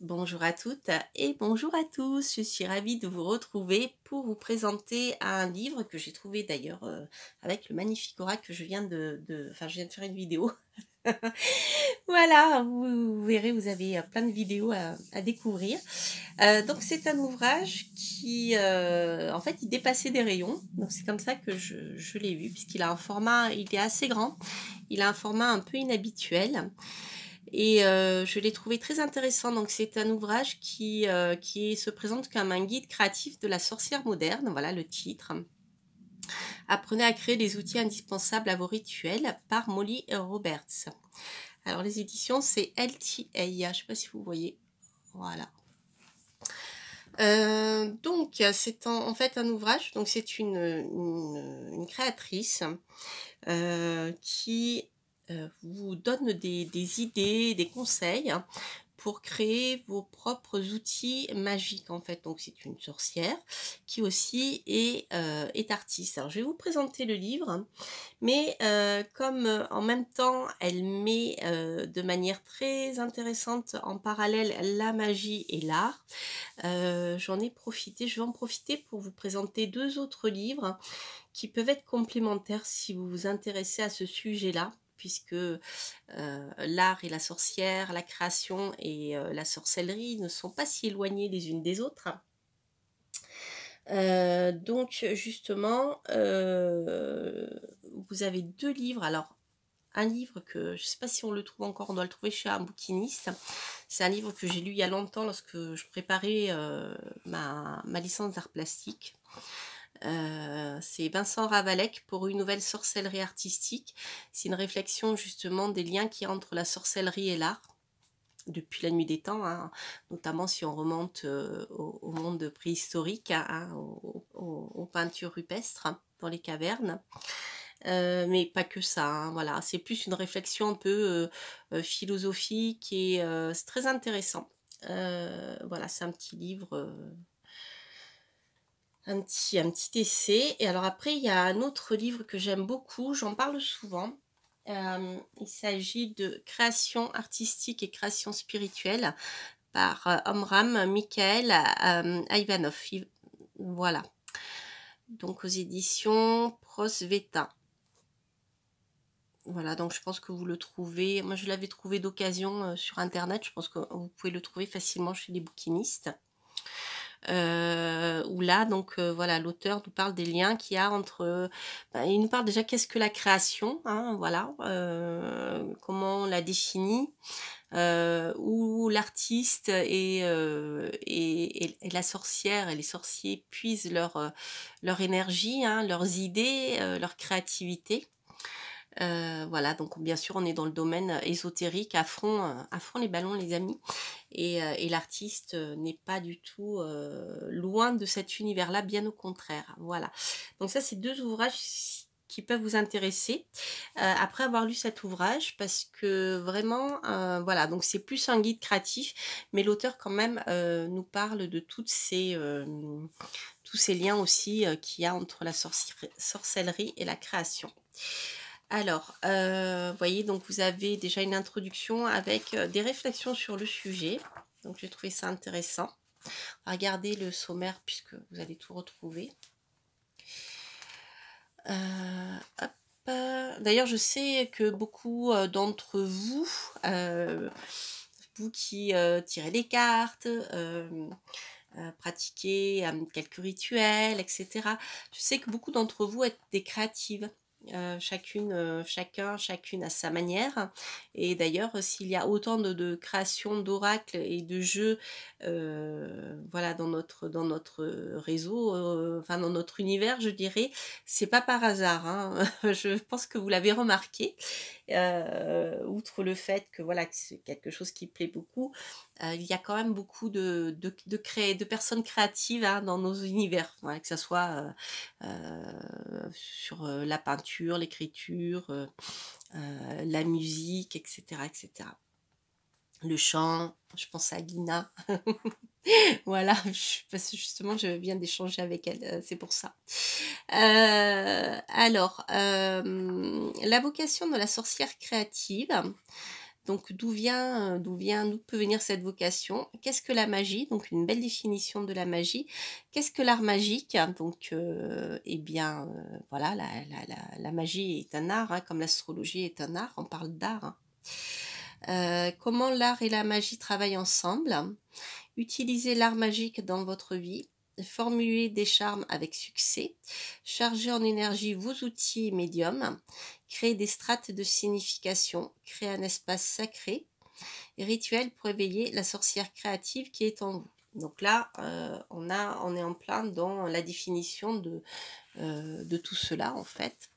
Bonjour à toutes et bonjour à tous. Je suis ravie de vous retrouver pour vous présenter un livre que j'ai trouvé d'ailleurs avec le magnifique oracle que je viens enfin je viens de faire une vidéo. Voilà, vous verrez, vous avez plein de vidéos à découvrir. Donc c'est un ouvrage qui, en fait, il dépassait des rayons. Donc c'est comme ça que je l'ai vu, puisqu'il a un format, il est assez grand. Il a un format un peu inhabituel. Et je l'ai trouvé très intéressant. Donc c'est un ouvrage qui se présente comme un guide créatif de la sorcière moderne. Voilà le titre. Apprenez à créer des outils indispensables à vos rituels par Molly Roberts. Alors les éditions c'est LTA. Je ne sais pas si vous voyez. Voilà. Donc c'est en fait un ouvrage. Donc c'est une créatrice qui vous donne des idées, des conseils pour créer vos propres outils magiques en fait. Donc c'est une sorcière qui aussi est artiste. Alors je vais vous présenter le livre, mais comme en même temps elle met de manière très intéressante en parallèle la magie et l'art, je vais en profiter pour vous présenter deux autres livres qui peuvent être complémentaires si vous vous intéressez à ce sujet-là, puisque l'art et la sorcière, la création et la sorcellerie ne sont pas si éloignés les unes des autres. Donc justement, vous avez deux livres. Alors, un livre que je ne sais pas si on le trouve encore, on doit le trouver chez un bouquiniste. C'est un livre que j'ai lu il y a longtemps lorsque je préparais ma licence d'art plastique. C'est Vincent Ravalec pour une nouvelle sorcellerie artistique. C'est une réflexion justement des liens qui entre la sorcellerie et l'art depuis la nuit des temps, hein, notamment si on remonte au monde préhistorique, hein, aux peintures rupestres hein, dans les cavernes. Mais pas que ça, hein, voilà, c'est plus une réflexion un peu philosophique et c'est très intéressant. Voilà, c'est un petit livre, un petit essai. Et alors après, il y a un autre livre que j'aime beaucoup, j'en parle souvent. Il s'agit de Création artistique et création spirituelle par Omram Michael Ivanov. Voilà. Donc aux éditions Prosveta. Voilà, donc je pense que vous le trouvez. Moi, je l'avais trouvé d'occasion sur Internet. Je pense que vous pouvez le trouver facilement chez les bouquinistes. Où là, donc voilà, l'auteur nous parle des liens qu'il y a entre. Il nous parle déjà qu'est-ce que la création, hein, voilà, comment on la définit, où l'artiste et la sorcière et les sorciers puisent leur énergie, hein, leurs idées, leur créativité. Voilà, donc bien sûr, on est dans le domaine ésotérique à fond les ballons, les amis. Et l'artiste n'est pas du tout loin de cet univers-là, bien au contraire. Voilà. Donc ça, c'est deux ouvrages qui peuvent vous intéresser après avoir lu cet ouvrage, parce que vraiment, voilà, donc c'est plus un guide créatif, mais l'auteur quand même nous parle de tous ces liens aussi qu'il y a entre la sorcellerie et la création. Alors, vous voyez, donc vous avez déjà une introduction avec des réflexions sur le sujet. Donc, j'ai trouvé ça intéressant. Regardez le sommaire puisque vous allez tout retrouver. Hop. D'ailleurs, je sais que beaucoup d'entre vous, vous qui tirez des cartes, pratiquez quelques rituels, etc. Je sais que beaucoup d'entre vous êtes des créatives. Chacune à sa manière. Et d'ailleurs, s'il y a autant de créations d'oracles et de jeux voilà, dans notre réseau, enfin dans notre univers, je dirais, c'est pas par hasard. Hein. Je pense que vous l'avez remarqué. Outre le fait que voilà, que c'est quelque chose qui plaît beaucoup, il y a quand même beaucoup de personnes créatives hein, dans nos univers, voilà, que ce soit sur la peinture, l'écriture, la musique, etc., etc. Le chant, je pense à Guina. Voilà, parce que justement, je viens d'échanger avec elle, c'est pour ça. Alors, la vocation de la sorcière créative, Donc d'où peut venir cette vocation? Qu'est-ce que la magie? Donc une belle définition de la magie. Qu'est-ce que l'art magique? Donc eh bien voilà, la magie est un art, hein, comme l'astrologie est un art, on parle d'art, hein. Comment l'art et la magie travaillent ensemble? Utilisez l'art magique dans votre vie. Formulez des charmes avec succès. Chargez en énergie vos outils médiums. Créez des strates de signification. Créez un espace sacré. Rituel pour éveiller la sorcière créative qui est en vous. Donc là, on est en plein dans la définition de tout cela, en fait.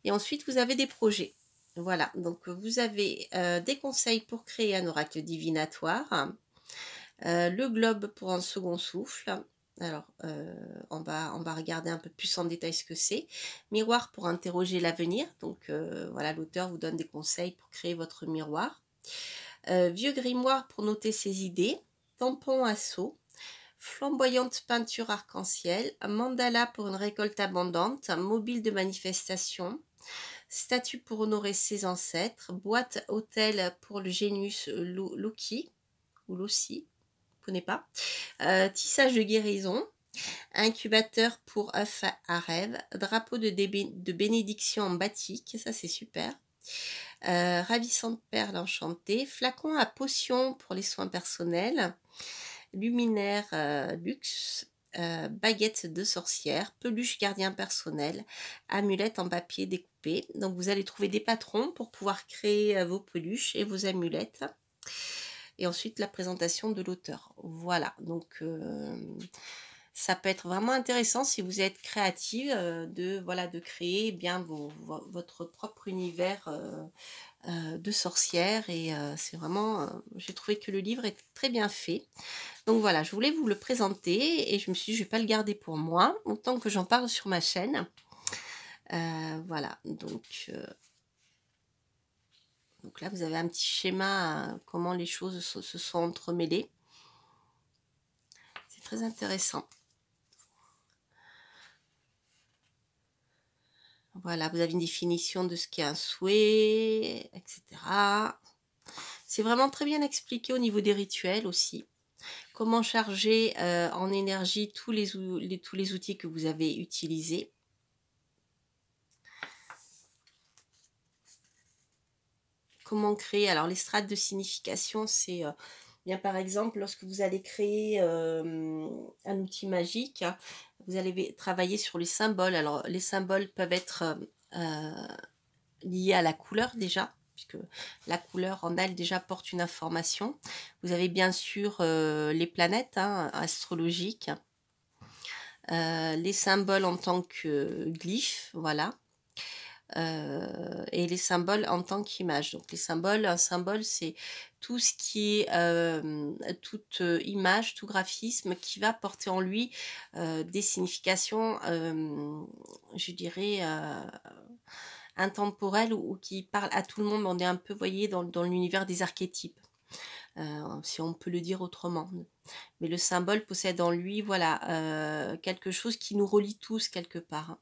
Et ensuite, vous avez des projets. Voilà, donc vous avez des conseils pour créer un oracle divinatoire. Le globe pour un second souffle. Alors, on va regarder un peu plus en détail ce que c'est. Miroir pour interroger l'avenir. Donc, voilà, l'auteur vous donne des conseils pour créer votre miroir. Vieux grimoire pour noter ses idées. Tampon à seau. Flamboyante peinture arc-en-ciel. Mandala pour une récolte abondante. Mobile de manifestation. Statue pour honorer ses ancêtres. Boîte hôtel pour le génus Loki. Ou Lossi. Connais pas. Tissage de guérison, incubateur pour œufs à rêve, drapeau de bénédiction en batik, ça c'est super. Ravissante perle enchantée, flacon à potion pour les soins personnels, luminaire luxe, baguette de sorcière, peluche gardien personnel, amulette en papier découpé. Donc vous allez trouver des patrons pour pouvoir créer vos peluches et vos amulettes. Et ensuite la présentation de l'auteur. Voilà, donc ça peut être vraiment intéressant si vous êtes créative de créer bien votre propre univers de sorcière. Et c'est vraiment, j'ai trouvé que le livre est très bien fait. Donc voilà, je voulais vous le présenter et je me suis dit je vais pas le garder pour moi, autant que j'en parle sur ma chaîne. Voilà, donc là, vous avez un petit schéma, comment les choses se sont entremêlées. C'est très intéressant. Voilà, vous avez une définition de ce qu'est un souhait, etc. C'est vraiment très bien expliqué au niveau des rituels aussi. Comment charger en énergie tous les outils que vous avez utilisés. Comment créer, alors les strates de signification, c'est bien par exemple lorsque vous allez créer un outil magique, vous allez travailler sur les symboles. Alors les symboles peuvent être liés à la couleur déjà, puisque la couleur en elle déjà porte une information. Vous avez bien sûr les planètes astrologiques, les symboles en tant que glyphes, voilà. Et les symboles en tant qu'image. Donc les symboles, un symbole c'est tout ce qui est toute image, tout graphisme qui va porter en lui des significations, je dirais intemporelles, ou qui parlent à tout le monde. On est un peu, voyez, dans l'univers des archétypes, si on peut le dire autrement. Mais le symbole possède en lui, voilà, quelque chose qui nous relie tous quelque part, hein.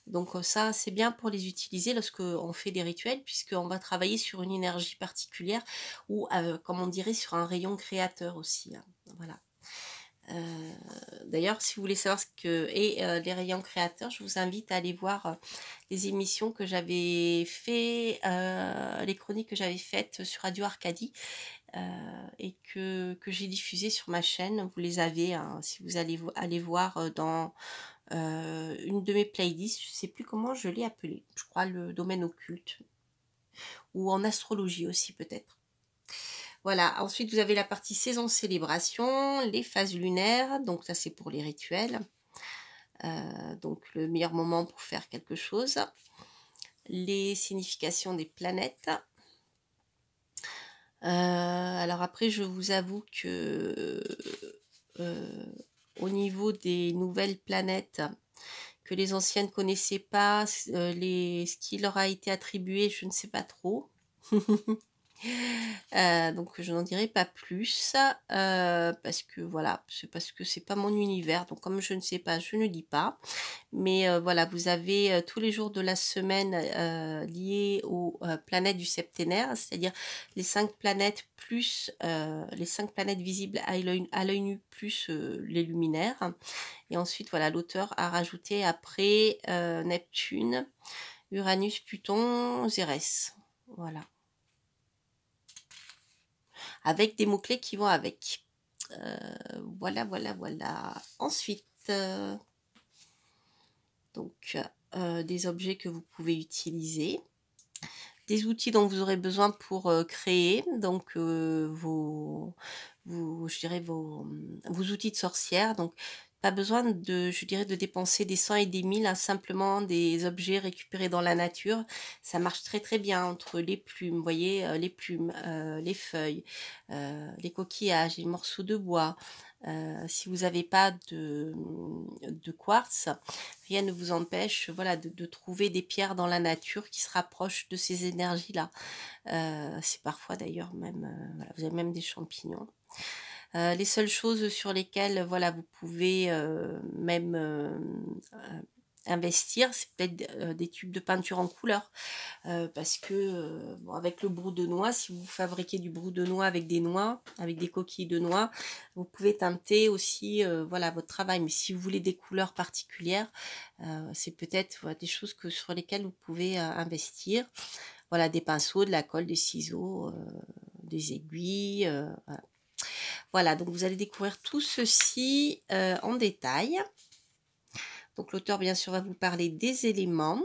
Donc ça, c'est bien pour les utiliser lorsqu'on fait des rituels, puisqu'on va travailler sur une énergie particulière, ou comme on dirait sur un rayon créateur aussi, hein. Voilà. D'ailleurs, si vous voulez savoir ce que est les rayons créateurs, je vous invite à aller voir les émissions que j'avais fait, les chroniques que j'avais faites sur Radio Arcadie, et que j'ai diffusées sur ma chaîne. Vous les avez, hein, si vous allez voir dans une de mes playlists, je ne sais plus comment je l'ai appelée, je crois le domaine occulte, ou en astrologie aussi peut-être. Voilà, ensuite vous avez la partie saison célébration, les phases lunaires, donc ça c'est pour les rituels, donc le meilleur moment pour faire quelque chose, les significations des planètes. Alors après, je vous avoue que au niveau des nouvelles planètes que les anciennes connaissaient pas, ce qui leur a été attribué, je ne sais pas trop. Donc je n'en dirai pas plus, parce que voilà, c'est parce que c'est pas mon univers, donc comme je ne sais pas, je ne dis pas. Mais voilà, vous avez, tous les jours de la semaine, liés aux, planètes du septénaire, c'est-à-dire les 5 planètes plus, les 5 planètes visibles à l'œil nu plus, les luminaires. Et ensuite voilà, l'auteur a rajouté après, Neptune, Uranus, Pluton, Cérès. Voilà. Avec des mots-clés qui vont avec. Voilà, voilà, voilà. Ensuite, donc, des objets que vous pouvez utiliser, des outils dont vous aurez besoin pour créer, donc je dirais vos outils de sorcière. Donc, pas besoin de, je dirais, de dépenser des cents et des mille, hein, simplement des objets récupérés dans la nature. Ça marche très très bien entre les plumes, vous voyez, les plumes, les feuilles, les coquillages, les morceaux de bois. Si vous n'avez pas de quartz, rien ne vous empêche, voilà, de trouver des pierres dans la nature qui se rapprochent de ces énergies-là. C'est parfois d'ailleurs même, voilà, vous avez même des champignons. Les seules choses sur lesquelles, voilà, vous pouvez même investir, c'est peut-être des tubes de peinture en couleur. Parce que bon, avec le brou de noix, si vous fabriquez du brou de noix avec des noix, avec des coquilles de noix, vous pouvez teinter aussi voilà, votre travail. Mais si vous voulez des couleurs particulières, c'est peut-être voilà, des choses sur lesquelles vous pouvez investir. Voilà, des pinceaux, de la colle, des ciseaux, des aiguilles. Voilà. Voilà, donc vous allez découvrir tout ceci en détail. Donc l'auteur, bien sûr, va vous parler des éléments.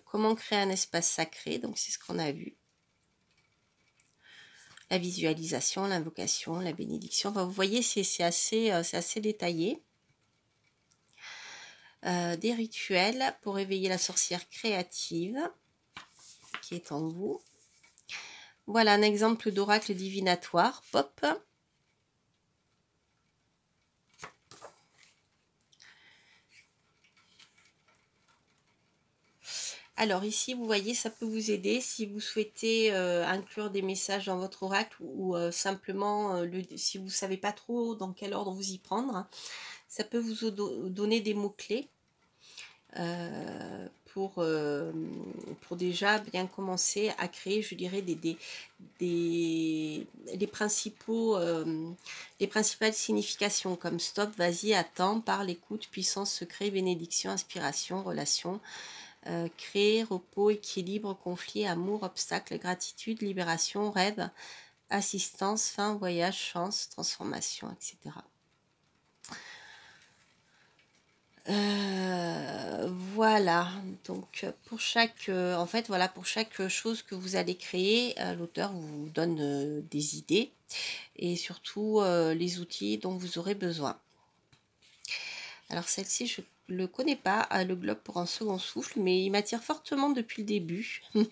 Comment créer un espace sacré, donc c'est ce qu'on a vu. La visualisation, l'invocation, la bénédiction. Enfin, vous voyez, c'est assez détaillé. Des rituels pour éveiller la sorcière créative qui est en vous. Voilà un exemple d'oracle divinatoire. Pop. Alors ici, vous voyez, ça peut vous aider si vous souhaitez inclure des messages dans votre oracle ou simplement, si vous ne savez pas trop dans quel ordre vous y prendre, hein, ça peut vous donner des mots-clés pour déjà bien commencer à créer, je dirais, les principales significations comme stop, vas-y, attends, parle, écoute, puissance, secret, bénédiction, inspiration, relation. Créer, repos, équilibre, conflit, amour, obstacle, gratitude, libération, rêve, assistance, fin, voyage, chance, transformation, etc. Voilà, donc pour chaque, en fait, voilà, pour chaque chose que vous allez créer, l'auteur vous donne des idées et surtout les outils dont vous aurez besoin. Alors celle-ci, je ne le connais pas, le globe pour un second souffle, mais il m'attire fortement depuis le début. Faudrait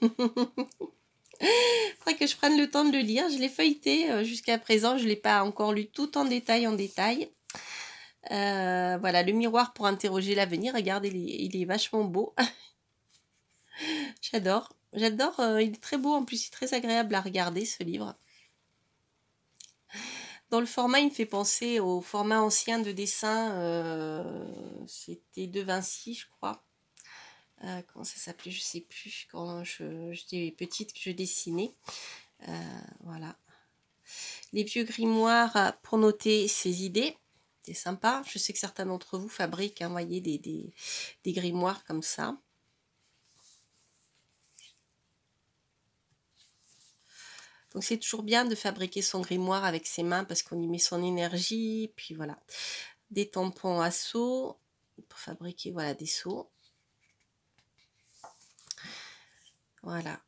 que je prenne le temps de le lire. Je l'ai feuilleté jusqu'à présent, je ne l'ai pas encore lu tout en détail, voilà, le miroir pour interroger l'avenir. Regardez, il est vachement beau. J'adore. J'adore, il est très beau en plus, il est très agréable à regarder ce livre. Dans le format, il me fait penser au format ancien de dessin, c'était De Vinci, je crois. Comment ça s'appelait, je sais plus, quand j'étais petite que je dessinais. Voilà. Les vieux grimoires pour noter ses idées. C'est sympa. Je sais que certains d'entre vous fabriquent, hein, voyez, des grimoires comme ça. Donc c'est toujours bien de fabriquer son grimoire avec ses mains parce qu'on y met son énergie. Puis voilà. Des tampons à seaux pour fabriquer, voilà, des seaux. Voilà.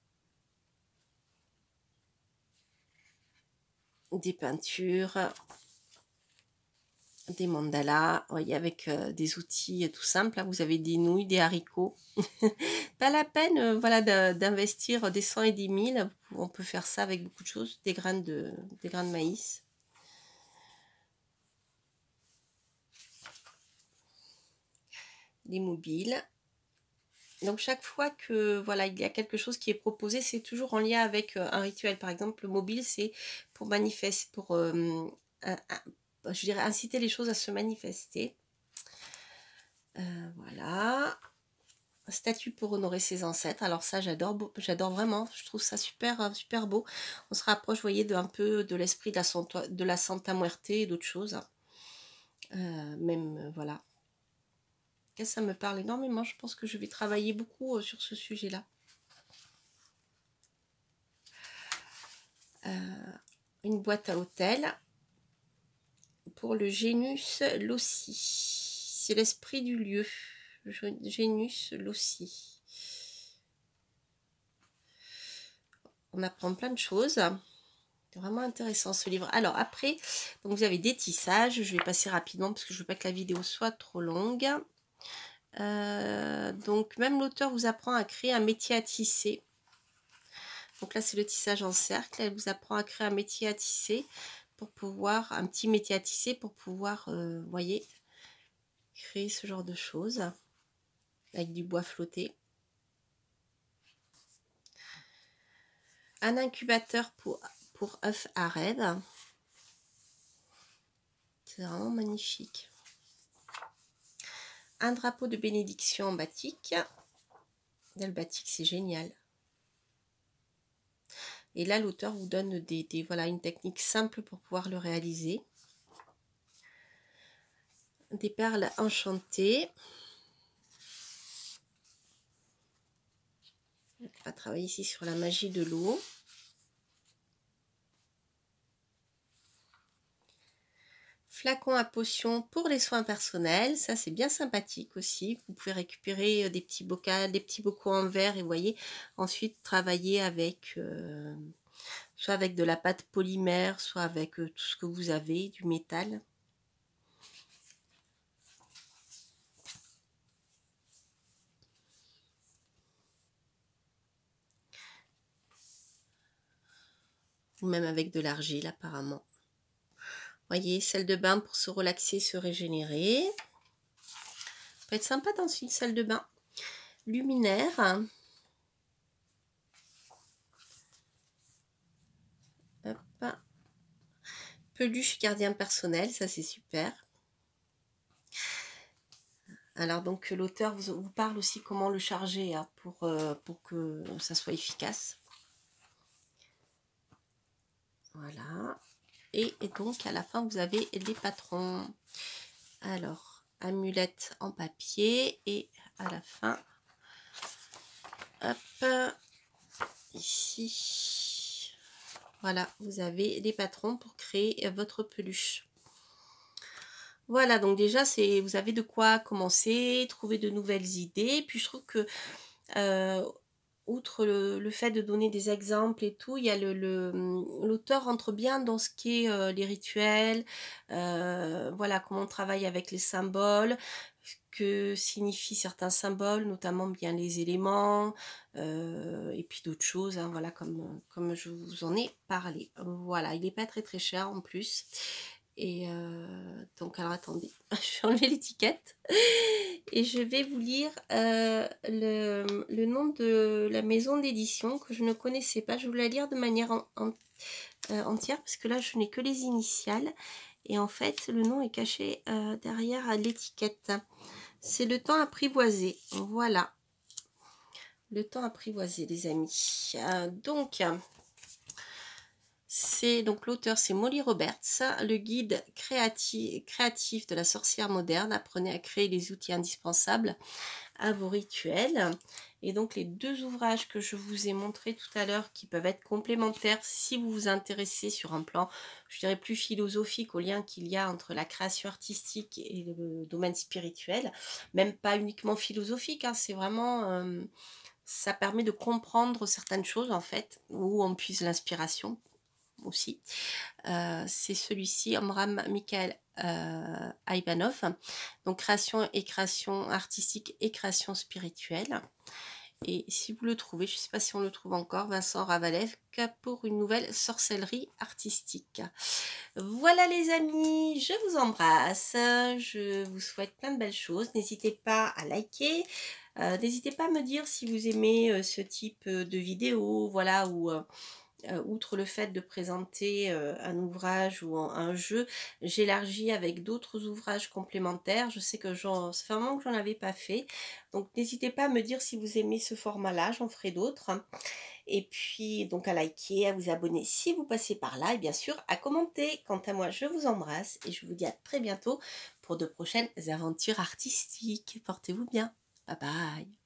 Des peintures. Des mandalas, voyez, avec des outils tout simples. Là, vous avez des nouilles, des haricots. Pas la peine voilà, d'investir des 100 et des 1000. On peut faire ça avec beaucoup de choses. Des graines de maïs. Les mobiles. Donc chaque fois que voilà, il y a quelque chose qui est proposé, c'est toujours en lien avec un rituel. Par exemple, le mobile, c'est pour manifester, pour je dirais inciter les choses à se manifester. Voilà. Statue pour honorer ses ancêtres. Alors ça, j'adore vraiment. Je trouve ça super, super beau. On se rapproche, vous voyez, un peu de l'esprit de la Santa Muerte et d'autres choses. Même, voilà. Ça me parle énormément. Je pense que je vais travailler beaucoup sur ce sujet-là. Une boîte à hôtel pour le Genius Loci. C'est l'esprit du lieu. Genius Loci. On apprend plein de choses. C'est vraiment intéressant ce livre. Alors après, donc vous avez des tissages. Je vais passer rapidement parce que je ne veux pas que la vidéo soit trop longue. Donc même l'auteur vous apprend à créer un métier à tisser. Donc là c'est le tissage en cercle. Elle vous apprend à créer un métier à tisser pour pouvoir, un petit métier à tisser pour pouvoir, voyez, créer ce genre de choses avec du bois flotté. Un incubateur pour œufs à rêve. C'est vraiment magnifique. Un drapeau de bénédiction en batik. Le batik, c'est génial. Et là, l'auteur vous donne voilà, une technique simple pour pouvoir le réaliser. Des perles enchantées. On va travailler ici sur la magie de l'eau. Flacon à potion pour les soins personnels, ça c'est bien sympathique aussi. Vous pouvez récupérer des petits bocaux en verre et vous voyez, ensuite travailler avec soit avec de la pâte polymère, soit avec tout ce que vous avez, du métal. Ou même avec de l'argile apparemment. Voyez, salle de bain pour se relaxer, se régénérer. Ça peut être sympa dans une salle de bain. Luminaire. Hop. Peluche gardien personnel, ça c'est super. Alors donc l'auteur vous parle aussi comment le charger hein, pour que ça soit efficace. Voilà. Et donc à la fin vous avez les patrons. Alors amulette en papier et à la fin, hop, ici, voilà, vous avez les patrons pour créer votre peluche. Voilà, donc déjà vous avez de quoi commencer, trouver de nouvelles idées. Puis je trouve que outre le fait de donner des exemples et tout, il y a l'auteur rentre bien dans ce qui est les rituels, voilà, comment on travaille avec les symboles, ce que signifient certains symboles, notamment bien les éléments, et puis d'autres choses, hein, voilà, comme je vous en ai parlé. Voilà, il n'est pas très cher en plus. Et donc, alors attendez, je vais enlever l'étiquette et je vais vous lire le nom de la maison d'édition que je ne connaissais pas. Je vais vous la lire de manière entière parce que là, je n'ai que les initiales. Et en fait, le nom est caché derrière l'étiquette. C'est Le Temps Apprivoisé. Voilà. Le Temps Apprivoisé, les amis. Donc l'auteur c'est Molly Roberts, le guide créatif de la sorcière moderne. Apprenez à créer les outils indispensables à vos rituels. Et donc les deux ouvrages que je vous ai montrés tout à l'heure qui peuvent être complémentaires si vous vous intéressez sur un plan, je dirais plus philosophique, au lien qu'il y a entre la création artistique et le domaine spirituel, même pas uniquement philosophique, hein, c'est vraiment ça permet de comprendre certaines choses en fait, où on puise l'inspiration aussi. C'est celui-ci, Omram Mikhail Ivanov, donc création artistique et création spirituelle. Et si vous le trouvez, je ne sais pas si on le trouve encore, Vincent Ravalev pour une nouvelle sorcellerie artistique. Voilà les amis, je vous embrasse, je vous souhaite plein de belles choses. N'hésitez pas à liker, N'hésitez pas à me dire si vous aimez ce type de vidéo, voilà, ou outre le fait de présenter un ouvrage ou un jeu, j'élargis avec d'autres ouvrages complémentaires. Je sais que ça fait un moment que j'en avais pas fait, donc n'hésitez pas à me dire si vous aimez ce format-là, j'en ferai d'autres. Et puis donc à liker, à vous abonner si vous passez par là et bien sûr à commenter. Quant à moi, je vous embrasse et je vous dis à très bientôt pour de prochaines aventures artistiques. Portez-vous bien. Bye bye.